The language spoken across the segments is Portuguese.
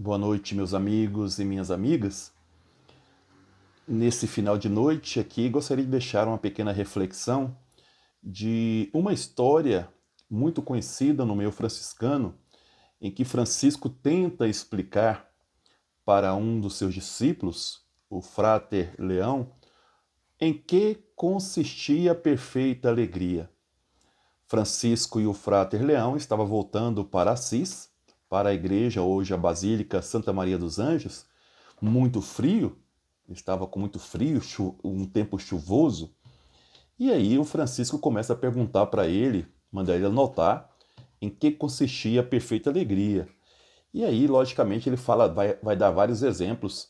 Boa noite, meus amigos e minhas amigas. Nesse final de noite aqui, gostaria de deixar uma pequena reflexão de uma história muito conhecida no meio franciscano, em que Francisco tenta explicar para um dos seus discípulos, o Frater Leão, em que consistia a perfeita alegria. Francisco e o Frater Leão estavam voltando para Assis, para a igreja, hoje a Basílica Santa Maria dos Anjos, muito frio, estava com muito frio, um tempo chuvoso, e aí o Francisco começa a perguntar para ele, manda ele anotar em que consistia a perfeita alegria. E aí, logicamente, ele fala, vai dar vários exemplos.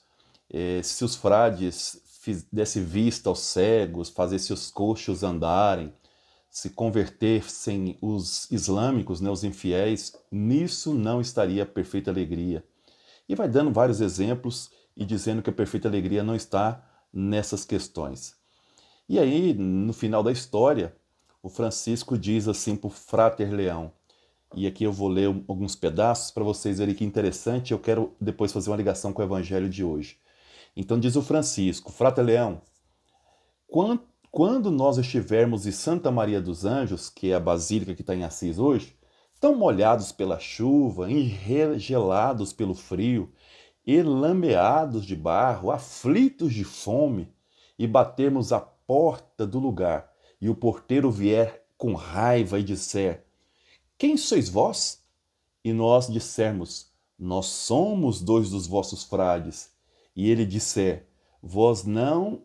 Se os frades dessem vista aos cegos, fazessem os coxos andarem, se convertessem os islâmicos, né, os infiéis, nisso não estaria a perfeita alegria. E vai dando vários exemplos e dizendo que a perfeita alegria não está nessas questões. E aí, no final da história, o Francisco diz assim para o Frater Leão, e aqui eu vou ler alguns pedaços para vocês verem que interessante, eu quero depois fazer uma ligação com o evangelho de hoje. Então diz o Francisco: Frater Leão, quando nós estivermos em Santa Maria dos Anjos, que é a basílica que está em Assis hoje, tão molhados pela chuva, engelados pelo frio, lameados de barro, aflitos de fome, e batermos a porta do lugar, e o porteiro vier com raiva e disser: Quem sois vós? E nós dissermos: Nós somos dois dos vossos frades. E ele disser: Vós não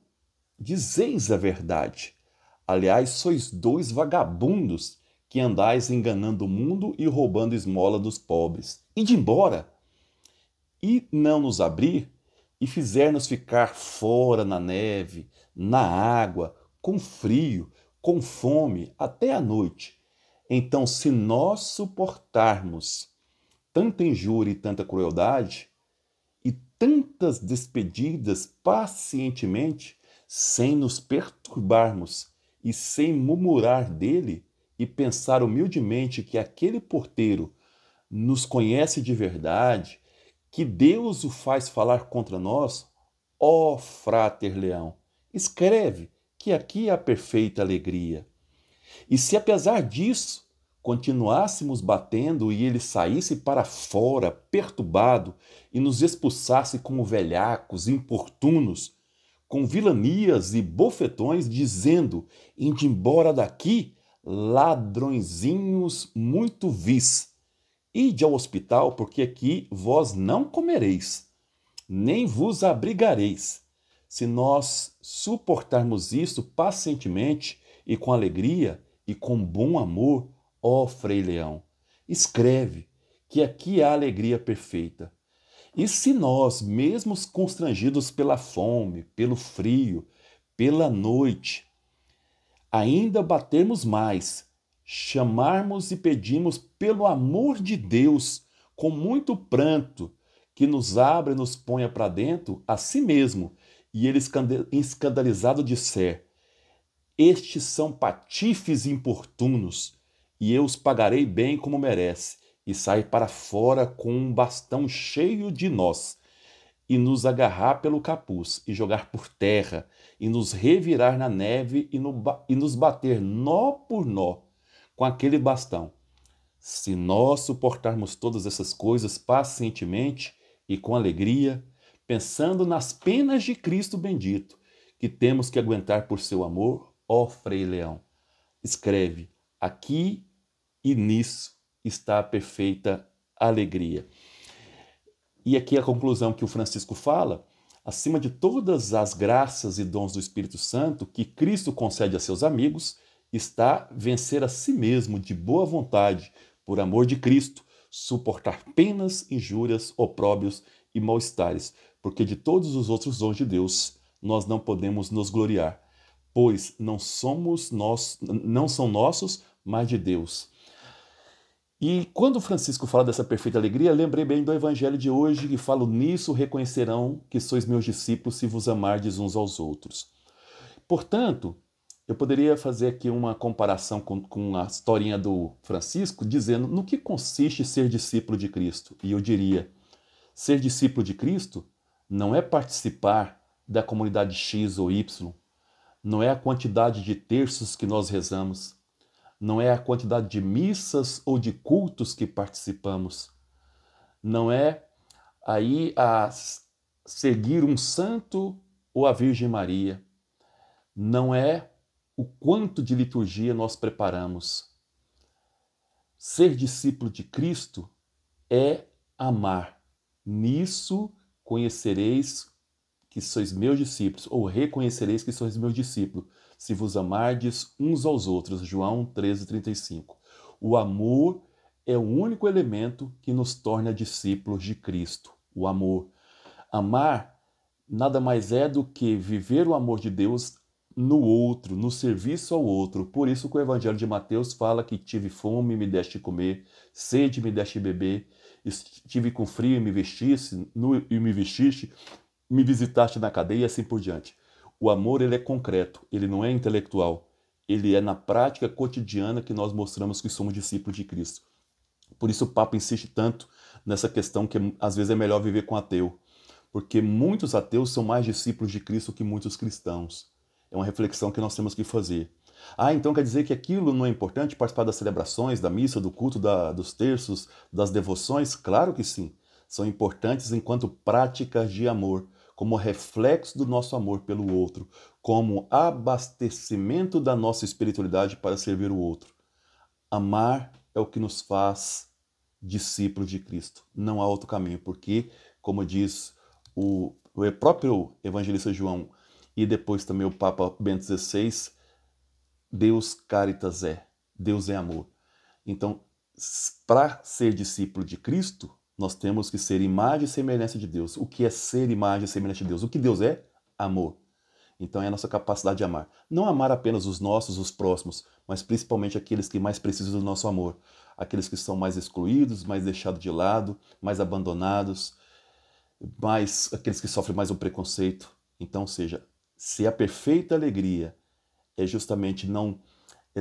dizeis a verdade. Aliás, sois dois vagabundos que andais enganando o mundo e roubando esmola dos pobres. Ide embora! E não nos abrir, e fizer-nos ficar fora na neve, na água, com frio, com fome, até a noite. Então, se nós suportarmos tanta injúria e tanta crueldade, e tantas despedidas pacientemente, sem nos perturbarmos e sem murmurar dele, e pensar humildemente que aquele porteiro nos conhece de verdade, que Deus o faz falar contra nós, ó Frater Leão, escreve que aqui há perfeita alegria. E se apesar disso continuássemos batendo e ele saísse para fora, perturbado, e nos expulsasse como velhacos, importunos, com vilanias e bofetões, dizendo: Ide embora daqui, ladrõezinhos muito vis. Ide ao hospital, porque aqui vós não comereis, nem vos abrigareis. Se nós suportarmos isso pacientemente e com alegria e com bom amor, ó Frei Leão, escreve que aqui há alegria perfeita. E se nós, mesmos constrangidos pela fome, pelo frio, pela noite, ainda batermos mais, chamarmos e pedimos pelo amor de Deus, com muito pranto, que nos abra e nos ponha para dentro a si mesmo, e ele escandalizado disser: Estes são patifes importunos, e eu os pagarei bem como merece, e sair para fora com um bastão cheio de nós, e nos agarrar pelo capuz, e jogar por terra, e nos revirar na neve, e nos bater nó por nó com aquele bastão. Se nós suportarmos todas essas coisas pacientemente e com alegria, pensando nas penas de Cristo bendito, que temos que aguentar por seu amor, ó Frei Leão, escreve: aqui e nisso está a perfeita alegria. E aqui a conclusão que o Francisco fala: acima de todas as graças e dons do Espírito Santo que Cristo concede a seus amigos, está vencer a si mesmo de boa vontade, por amor de Cristo, suportar penas, injúrias, opróbios e mal-estares, porque de todos os outros dons de Deus nós não podemos nos gloriar, pois não são nossos, mas de Deus. E quando Francisco fala dessa perfeita alegria, lembrei bem do evangelho de hoje, que fala: nisso reconhecerão que sois meus discípulos se vos amardes uns aos outros. Portanto, eu poderia fazer aqui uma comparação com a historinha do Francisco, dizendo no que consiste ser discípulo de Cristo. E eu diria: Ser discípulo de Cristo não é participar da comunidade X ou Y, não é a quantidade de terços que nós rezamos, não é a quantidade de missas ou de cultos que participamos, não é aí a seguir um santo ou a Virgem Maria, não é o quanto de liturgia nós preparamos. Ser discípulo de Cristo é amar. Nisso conhecereis que sois meus discípulos, ou reconhecereis que sois meus discípulos, se vos amardes uns aos outros. João 13:35. O amor é o único elemento que nos torna discípulos de Cristo. O amor. Amar nada mais é do que viver o amor de Deus no outro, no serviço ao outro. Por isso que o Evangelho de Mateus fala que tive fome, me deste comer, sede, me deste beber, estive com frio e me vestiste, nu e me vestiste, me visitaste na cadeia e assim por diante. O amor, ele é concreto, ele não é intelectual. Ele é na prática cotidiana que nós mostramos que somos discípulos de Cristo. Por isso o Papa insiste tanto nessa questão que às vezes é melhor viver com ateu. Porque muitos ateus são mais discípulos de Cristo que muitos cristãos. É uma reflexão que nós temos que fazer. Então quer dizer que aquilo não é importante, participar das celebrações, da missa, do culto, dos terços, das devoções? Claro que sim. São importantes enquanto práticas de amor, como reflexo do nosso amor pelo outro, como abastecimento da nossa espiritualidade para servir o outro. Amar é o que nos faz discípulos de Cristo. Não há outro caminho, porque, como diz o próprio evangelista João e depois também o Papa Bento XVI, Deus caritas é, Deus é amor. Então, para ser discípulo de Cristo, nós temos que ser imagem e semelhança de Deus. O que é ser imagem e semelhança de Deus? O que Deus é? Amor. Então é a nossa capacidade de amar. Não amar apenas os nossos, os próximos, mas principalmente aqueles que mais precisam do nosso amor. Aqueles que são mais excluídos, mais deixados de lado, mais abandonados, aqueles que sofrem mais o preconceito. Então, ou seja, se a perfeita alegria é justamente não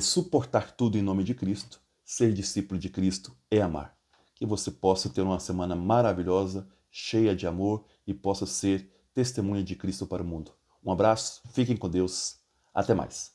suportar tudo em nome de Cristo, ser discípulo de Cristo é amar. Que você possa ter uma semana maravilhosa, cheia de amor e possa ser testemunha de Cristo para o mundo. Um abraço, fiquem com Deus, até mais.